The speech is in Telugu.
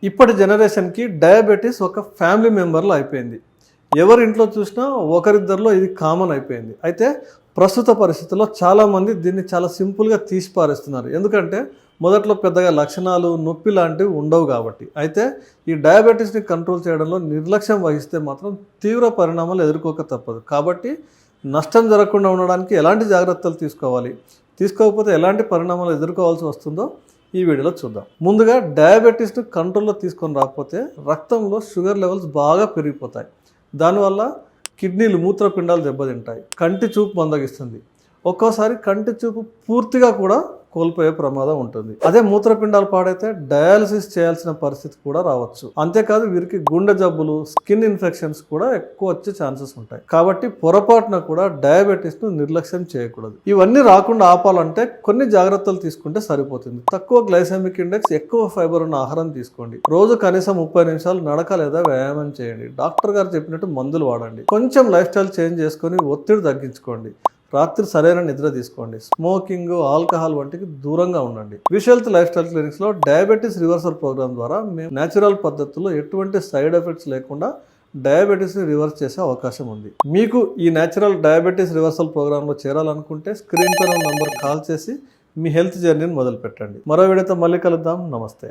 ఇప్పటి జనరేషన్కి డయాబెటీస్ ఒక ఫ్యామిలీ మెంబర్లో అయిపోయింది. ఎవరి ఇంట్లో చూసినా ఒకరిద్దరిలో ఇది కామన్ అయిపోయింది. అయితే ప్రస్తుత పరిస్థితుల్లో చాలామంది దీన్ని చాలా సింపుల్గా తీసి పారేస్తున్నారు. ఎందుకంటే మొదట్లో పెద్దగా లక్షణాలు నొప్పి లాంటివి ఉండవు కాబట్టి. అయితే ఈ డయాబెటీస్ని కంట్రోల్ చేయడంలో నిర్లక్ష్యం వహిస్తే మాత్రం తీవ్ర పరిణామాలు ఎదుర్కోక తప్పదు. కాబట్టి నష్టం జరగకుండా ఉండడానికి ఎలాంటి జాగ్రత్తలు తీసుకోకపోతే ఎలాంటి పరిణామాలు ఎదుర్కోవాల్సి వస్తుందో ఈ వీడియోలో చూద్దాం. ముందుగా డయాబెటీస్ను కంట్రోల్లో తీసుకొని రాకపోతే రక్తంలో షుగర్ లెవెల్స్ బాగా పెరిగిపోతాయి. దానివల్ల కిడ్నీలు మూత్రపిండాలు దెబ్బతింటాయి. కంటి చూపు మందగిస్తుంది. ఒక్కోసారి కంటి చూపు పూర్తిగా కూడా కోల్పోయే ప్రమాదం ఉంటుంది. అదే మూత్రపిండాలు పాడైతే డయాలసిస్ చేయాల్సిన పరిస్థితి కూడా రావచ్చు. అంతేకాదు వీరికి గుండె జబ్బులు, స్కిన్ ఇన్ఫెక్షన్స్ కూడా ఎక్కువ వచ్చే ఛాన్సెస్ ఉంటాయి. కాబట్టి పొరపాటున కూడా డయాబెటీస్ను నిర్లక్ష్యం చేయకూడదు. ఇవన్నీ రాకుండా ఆపాలంటే కొన్ని జాగ్రత్తలు తీసుకుంటే సరిపోతుంది. తక్కువ గ్లైసెమిక్ ఇండెక్స్, ఎక్కువ ఫైబర్ ఉన్న ఆహారం తీసుకోండి. రోజు కనీసం 30 నిమిషాలు నడక లేదా వ్యాయామం చేయండి. డాక్టర్ గారు చెప్పినట్టు మందులు వాడండి. కొంచెం లైఫ్ స్టైల్ చేంజ్ చేసుకొని ఒత్తిడి తగ్గించుకోండి. రాత్రి సరైన నిద్ర తీసుకోండి. స్మోకింగ్, ఆల్కహాల్ వంటికి దూరంగా ఉండండి. విష్ హెల్త్ లైఫ్ స్టైల్ క్లినిక్స్లో డయాబెటీస్ రివర్సల్ ప్రోగ్రామ్ ద్వారా మేము న్యాచురల్ పద్ధతుల్లో ఎటువంటి సైడ్ ఎఫెక్ట్స్ లేకుండా డయాబెటీస్ని రివర్స్ చేసే అవకాశం ఉంది. మీకు ఈ న్యాచురల్ డయాబెటీస్ రివర్సల్ ప్రోగ్రాంలో చేరాలనుకుంటే స్క్రీన్ పైన నంబర్ కాల్ చేసి మీ హెల్త్ జర్నీని మొదలు పెట్టండి. మరో వీడియోతో మళ్ళీ కలుద్దాం. నమస్తే.